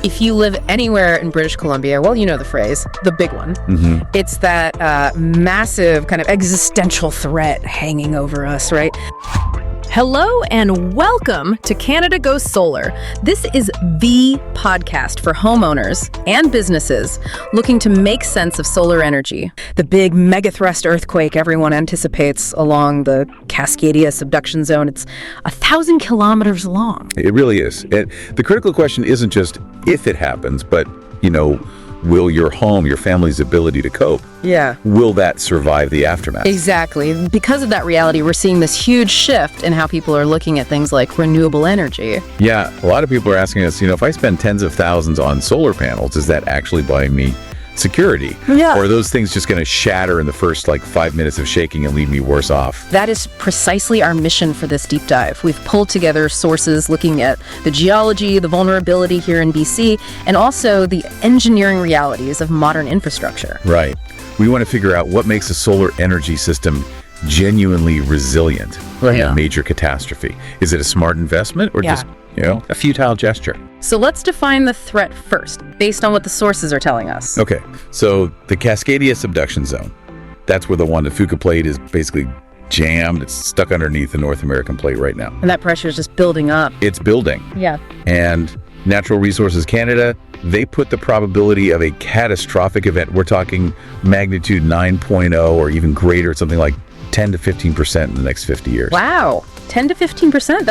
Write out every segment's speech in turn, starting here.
if you live anywhere in British Columbia, well, you know the phrase, the big one. It's that massive kind of existential threat hanging over us, right? Hello and welcome to Canada Goes Solar. This is the podcast for homeowners and businesses looking to make sense of solar energy. The big megathrust earthquake everyone anticipates along the Cascadia Subduction Zone. It's 1,000 kilometers long. It really is. The critical question isn't just if it happens, but, will your home, your family's ability to cope, will that survive the aftermath? Exactly. Because of that reality, we're seeing this huge shift in how people are looking at things like renewable energy. Yeah, a lot of people are asking us, if I spend tens of thousands on solar panels, is that actually buying me security? Yeah. Or are those things just going to shatter in the first 5 minutes of shaking and leave me worse off? That is precisely our mission for this deep dive. We've pulled together sources looking at the geology, the vulnerability here in BC, and also the engineering realities of modern infrastructure. Right. We want to figure out what makes a solar energy system genuinely resilient in a major catastrophe. Is it a smart investment or just, a futile gesture? So let's define the threat first, based on what the sources are telling us. Okay, so the Cascadia Subduction Zone, that's where the Juan de Fuca plate is basically jammed. It's stuck underneath the North American plate right now. And that pressure is just building up. It's building. Yeah. And Natural Resources Canada, they put the probability of a catastrophic event, we're talking magnitude 9.0 or even greater, something like 10 to 15% in the next 50 years. Wow, 10 to 15%?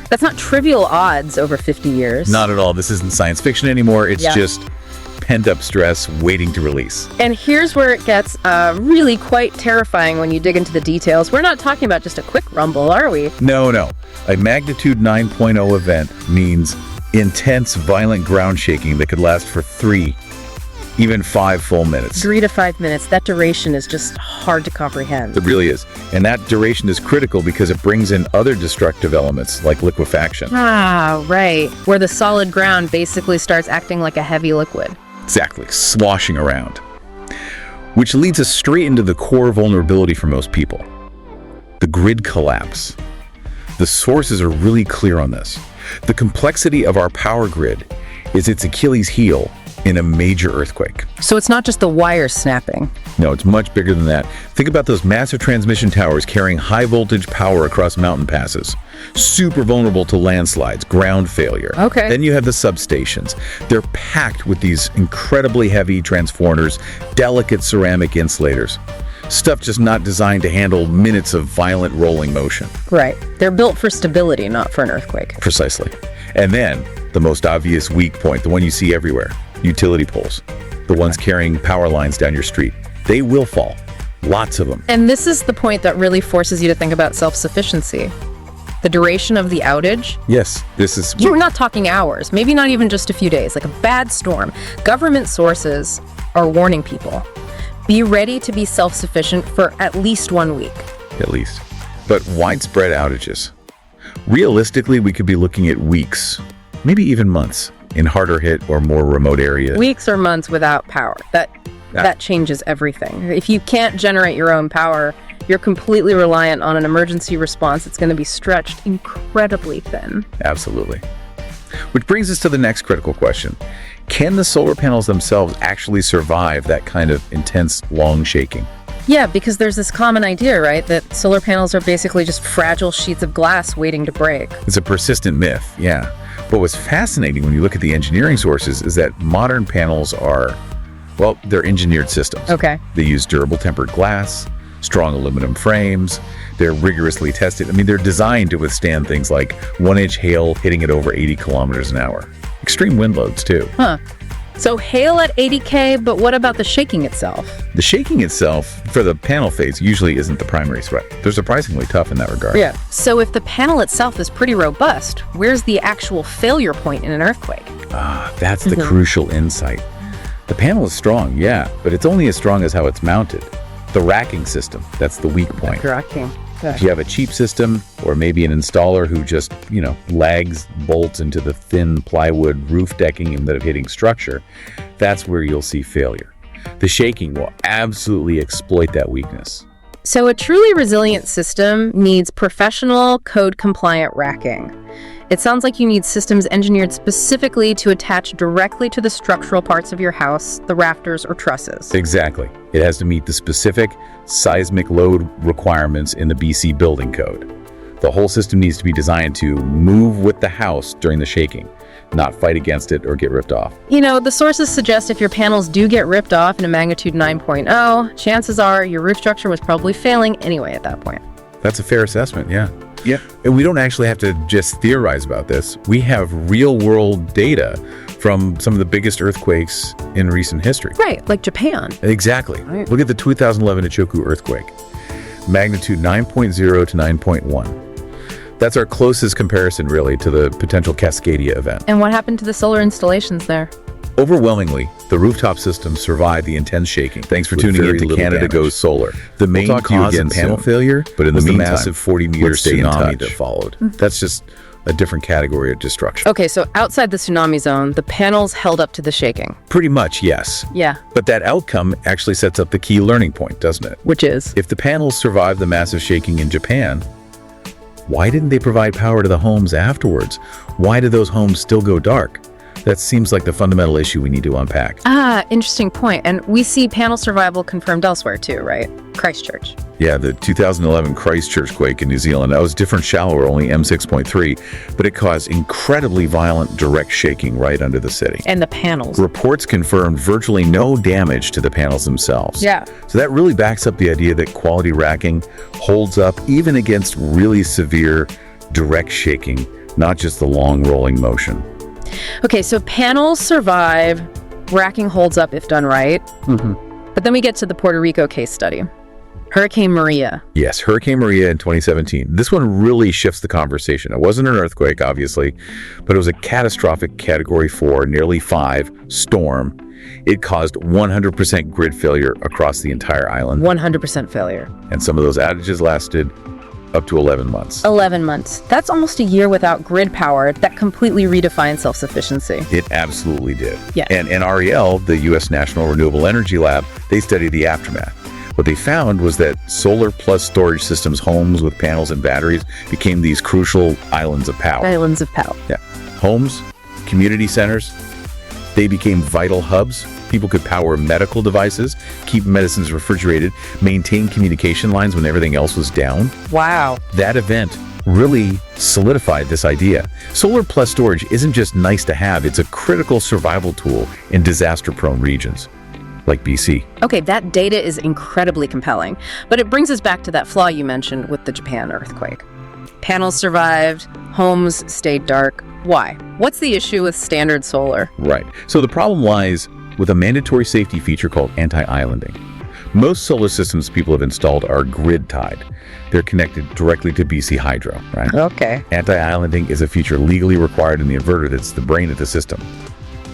That's not trivial odds over 50 years. Not at all. This isn't science fiction anymore. It's just pent-up stress waiting to release. And here's where it gets really quite terrifying when you dig into the details. We're not talking about just a quick rumble, are we? No. A magnitude 9.0 event means intense, violent ground shaking that could last for 3, even 5 full minutes. 3 to 5 minutes. That duration is just hard to comprehend. It really is. And that duration is critical because it brings in other destructive elements like liquefaction. Ah, right. Where the solid ground basically starts acting like a heavy liquid. Exactly. Sloshing around. Which leads us straight into the core vulnerability for most people. The grid collapse. The sources are really clear on this. The complexity of our power grid is its Achilles heel in a major earthquake. So it's not just the wires snapping. No, it's much bigger than that. Think about those massive transmission towers carrying high voltage power across mountain passes. Super vulnerable to landslides, ground failure. Okay. Then you have the substations. They're packed with these incredibly heavy transformers, delicate ceramic insulators. Stuff just not designed to handle minutes of violent rolling motion. Right. They're built for stability, not for an earthquake. Precisely. And then, the most obvious weak point, the one you see everywhere, utility poles. The ones carrying power lines down your street. They will fall. Lots of them. And this is the point that really forces you to think about self-sufficiency. The duration of the outage. Yes, this is... We're not talking hours, maybe not even just a few days, like a bad storm. Government sources are warning people. Be ready to be self-sufficient for at least 1 week. At least. But widespread outages. Realistically, we could be looking at weeks, maybe even months, in harder hit or more remote areas. Weeks or months without power. That changes everything. If you can't generate your own power, you're completely reliant on an emergency response that's going to be stretched incredibly thin. Absolutely. Which brings us to the next critical question. Can the solar panels themselves actually survive that kind of intense, long shaking? Yeah, because there's this common idea, right, that solar panels are basically just fragile sheets of glass waiting to break. It's a persistent myth, yeah. But what's fascinating when you look at the engineering sources is that modern panels are, they're engineered systems. Okay. They use durable tempered glass, strong aluminum frames. They're rigorously tested. They're designed to withstand things like 1-inch hail hitting at over 80 kilometers an hour. Extreme wind loads, too. Huh. So hail at 80K, but what about the shaking itself? The shaking itself, for the panel phase, usually isn't the primary threat. They're surprisingly tough in that regard. Yeah. So if the panel itself is pretty robust, where's the actual failure point in an earthquake? That's the crucial insight. The panel is strong, yeah, but it's only as strong as how it's mounted. The racking system, that's the weak point. Racking. If you have a cheap system, or maybe an installer who just, lags bolts into the thin plywood roof decking instead of hitting structure, that's where you'll see failure. The shaking will absolutely exploit that weakness. So a truly resilient system needs professional, code-compliant racking. It sounds like you need systems engineered specifically to attach directly to the structural parts of your house, the rafters or trusses. Exactly. It has to meet the specific seismic load requirements in the BC building code. The whole system needs to be designed to move with the house during the shaking, not fight against it or get ripped off. You know, the sources suggest if your panels do get ripped off in a magnitude 9.0, chances are your roof structure was probably failing anyway at that point. That's a fair assessment, yeah. Yeah. And we don't actually have to just theorize about this. We have real-world data from some of the biggest earthquakes in recent history. Right, like Japan. Exactly. Right. Look at the 2011 Ichoku earthquake. Magnitude 9.0 to 9.1. That's our closest comparison, really, to the potential Cascadia event. And what happened to the solar installations there? Overwhelmingly, the rooftop system survived the intense shaking. Thanks for With tuning very in to little Canada damage. Goes Solar. The main talk to you cause again of panel soon. failure, But in the was meantime, massive 40-meter let's stay in tsunami touch. that followed. That's just a different category of destruction. Okay, so outside the tsunami zone, the panels held up to the shaking. Pretty much, yes. Yeah. But that outcome actually sets up the key learning point, doesn't it? Which is? If the panels survived the massive shaking in Japan, why didn't they provide power to the homes afterwards? Why did those homes still go dark? That seems like the fundamental issue we need to unpack. Ah, interesting point. And we see panel survival confirmed elsewhere too, right? Christchurch. Yeah, the 2011 Christchurch quake in New Zealand, that was different, shallower, only M6.3, but it caused incredibly violent direct shaking right under the city. And the panels. Reports confirmed virtually no damage to the panels themselves. Yeah. So that really backs up the idea that quality racking holds up even against really severe direct shaking, not just the long rolling motion. Okay, so panels survive, racking holds up if done right. But then we get to the Puerto Rico case study. Hurricane Maria. Yes, Hurricane Maria in 2017. This one really shifts the conversation. It wasn't an earthquake, obviously, but it was a catastrophic Category 4, nearly 5 storm. It caused 100% grid failure across the entire island. 100% failure. And some of those outages lasted up to 11 months. 11 months. That's almost a year without grid power. That completely redefined self-sufficiency. It absolutely did. Yeah. And NREL, the U.S. National Renewable Energy Lab, they studied the aftermath. What they found was that solar plus storage systems, homes with panels and batteries, became these crucial islands of power. Islands of power. Yeah. Homes, community centers, they became vital hubs. People could power medical devices, keep medicines refrigerated, maintain communication lines when everything else was down. Wow. That event really solidified this idea. Solar plus storage isn't just nice to have, it's a critical survival tool in disaster-prone regions, like BC. Okay, that data is incredibly compelling, but it brings us back to that flaw you mentioned with the Japan earthquake. Panels survived, homes stayed dark. Why? What's the issue with standard solar? Right. So the problem lies with a mandatory safety feature called anti-islanding. Most solar systems people have installed are grid-tied. They're connected directly to BC Hydro, right? Okay. Anti-islanding is a feature legally required in the inverter that's the brain of the system.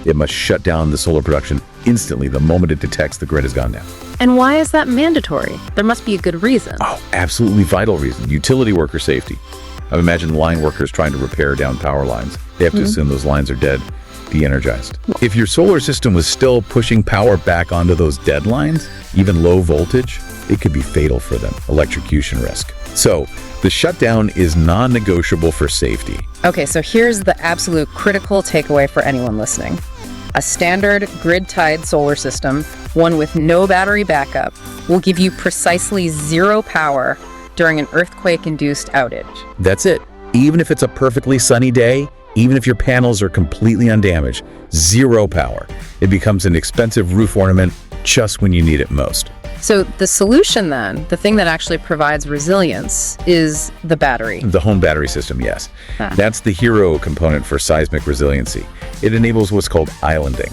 It must shut down the solar production instantly the moment it detects the grid has gone down. And why is that mandatory? There must be a good reason. Oh, absolutely vital reason. Utility worker safety. I've imagined line workers trying to repair down power lines. They have to assume those lines are dead, de-energized. If your solar system was still pushing power back onto those dead lines, even low voltage, it could be fatal for them, electrocution risk. So the shutdown is non-negotiable for safety. Okay, so here's the absolute critical takeaway for anyone listening. A standard grid-tied solar system, one with no battery backup, will give you precisely zero power during an earthquake-induced outage. That's it. Even if it's a perfectly sunny day, even if your panels are completely undamaged, zero power. It becomes an expensive roof ornament just when you need it most. So the solution then, the thing that actually provides resilience, is the battery. The home battery system, yes. That's the hero component for seismic resiliency. It enables what's called islanding.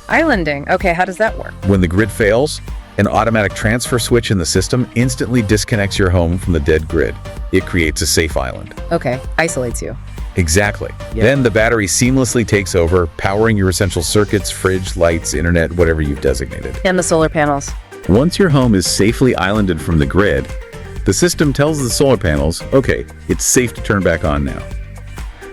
Islanding. Okay, how does that work? When the grid fails, an automatic transfer switch in the system instantly disconnects your home from the dead grid. It creates a safe island. Okay, isolates you. Exactly. Yeah. Then the battery seamlessly takes over, powering your essential circuits, fridge, lights, internet, whatever you've designated. And the solar panels. Once your home is safely islanded from the grid, the system tells the solar panels, okay, it's safe to turn back on now.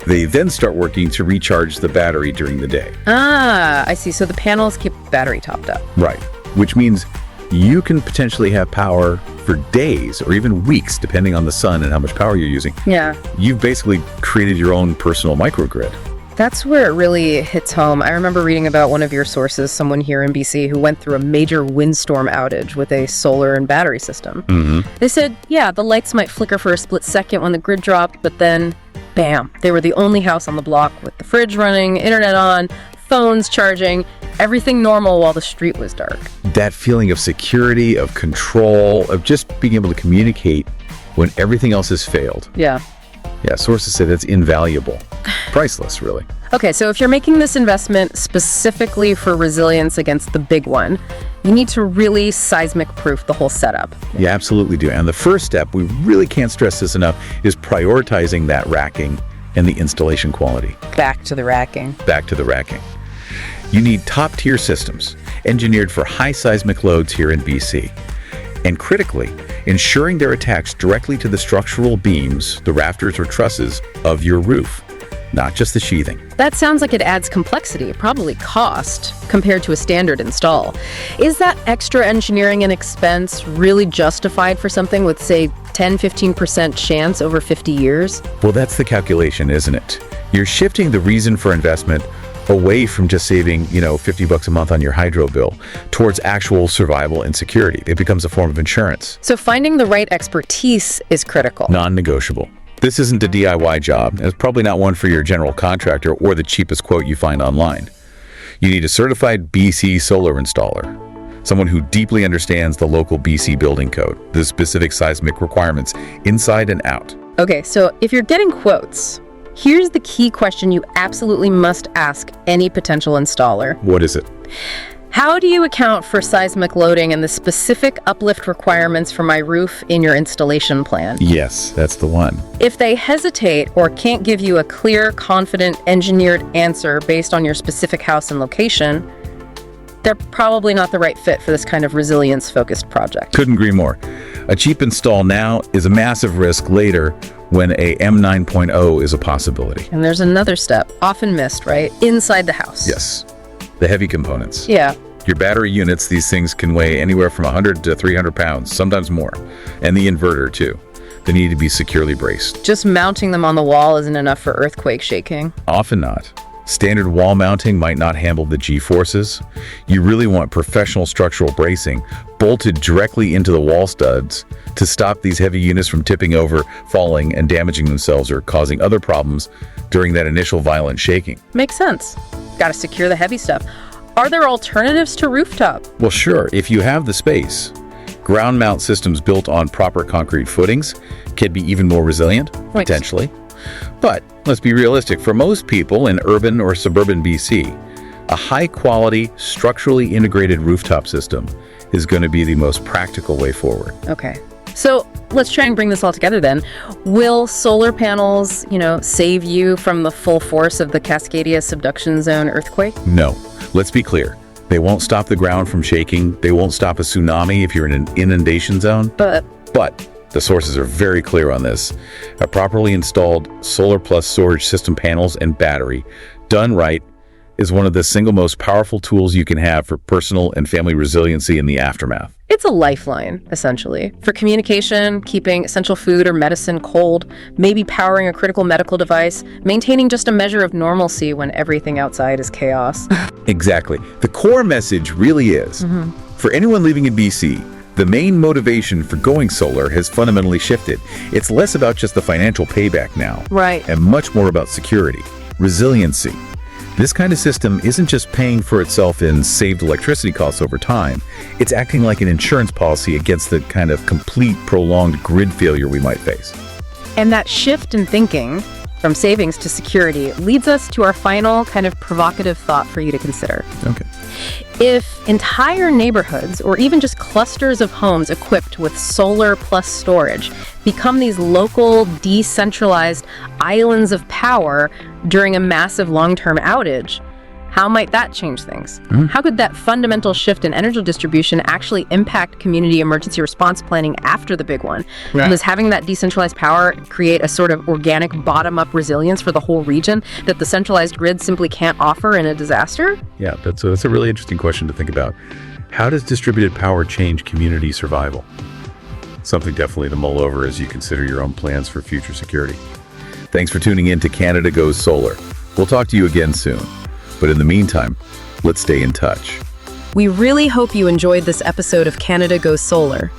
They then start working to recharge the battery during the day. Ah, I see. So the panels keep the battery topped up. Right. Which means you can potentially have power for days or even weeks, depending on the sun and how much power you're using. Yeah. You've basically created your own personal microgrid. That's where it really hits home. I remember reading about one of your sources, someone here in BC, who went through a major windstorm outage with a solar and battery system. They said, yeah, the lights might flicker for a split second when the grid dropped, but then, bam, they were the only house on the block with the fridge running, internet on, phones charging, everything normal while the street was dark. That feeling of security, of control, of just being able to communicate when everything else has failed. Yeah. Yeah, sources say that's invaluable. Priceless, really. Okay, so if you're making this investment specifically for resilience against the big one, you need to really seismic proof the whole setup. You absolutely do. And the first step, we really can't stress this enough, is prioritizing that racking and the installation quality. Back to the racking. Back to the racking. You need top-tier systems engineered for high seismic loads here in BC. And critically, ensuring they're attached directly to the structural beams, the rafters or trusses of your roof, not just the sheathing. That sounds like it adds complexity, probably cost, compared to a standard install. Is that extra engineering and expense really justified for something with, say, 10-15% chance over 50 years? Well, that's the calculation, isn't it? You're shifting the reason for investment away from just saving, $50 a month on your hydro bill towards actual survival and security. It becomes a form of insurance. So finding the right expertise is critical. Non-negotiable. This isn't a DIY job. It's probably not one for your general contractor or the cheapest quote you find online. You need a certified BC solar installer, someone who deeply understands the local BC building code, the specific seismic requirements inside and out. Okay, so if you're getting quotes, here's the key question you absolutely must ask any potential installer. What is it? How do you account for seismic loading and the specific uplift requirements for my roof in your installation plan? Yes, that's the one. If they hesitate or can't give you a clear, confident, engineered answer based on your specific house and location, they're probably not the right fit for this kind of resilience-focused project. Couldn't agree more. A cheap install now is a massive risk later when a M9.0 is a possibility. And there's another step, often missed, right? Inside the house. Yes. The heavy components. Yeah. Your battery units, these things can weigh anywhere from 100 to 300 pounds, sometimes more. And the inverter, too. They need to be securely braced. Just mounting them on the wall isn't enough for earthquake shaking. Often not. Standard wall mounting might not handle the G-forces. You really want professional structural bracing bolted directly into the wall studs to stop these heavy units from tipping over, falling, and damaging themselves or causing other problems during that initial violent shaking. Makes sense. Got to secure the heavy stuff. Are there alternatives to rooftop? Well, sure, if you have the space. Ground mount systems built on proper concrete footings can be even more resilient, potentially. But let's be realistic. For most people in urban or suburban BC, a high-quality, structurally integrated rooftop system is going to be the most practical way forward. Okay. So let's try and bring this all together then. Will solar panels, save you from the full force of the Cascadia Subduction Zone earthquake? No. Let's be clear. They won't stop the ground from shaking. They won't stop a tsunami if you're in an inundation zone. But the sources are very clear on this. A properly installed solar plus storage system panels and battery, done right, is one of the single most powerful tools you can have for personal and family resiliency in the aftermath. It's a lifeline, essentially, for communication, keeping essential food or medicine cold, maybe powering a critical medical device, maintaining just a measure of normalcy when everything outside is chaos. Exactly. The core message really is, for anyone living in BC, the main motivation for going solar has fundamentally shifted. It's less about just the financial payback now. Right. And much more about security, resiliency. This kind of system isn't just paying for itself in saved electricity costs over time. It's acting like an insurance policy against the kind of complete, prolonged grid failure we might face. And that shift in thinking from savings to security leads us to our final kind of provocative thought for you to consider. Okay. If entire neighborhoods or even just clusters of homes equipped with solar plus storage become these local, decentralized islands of power during a massive long-term outage, how might that change things? How could that fundamental shift in energy distribution actually impact community emergency response planning after the big one? Right. Does having that decentralized power create a sort of organic bottom-up resilience for the whole region that the centralized grid simply can't offer in a disaster? Yeah, that's a really interesting question to think about. How does distributed power change community survival? Something definitely to mull over as you consider your own plans for future security. Thanks for tuning in to Canada Goes Solar. We'll talk to you again soon. But in the meantime, let's stay in touch. We really hope you enjoyed this episode of Canada Goes Solar.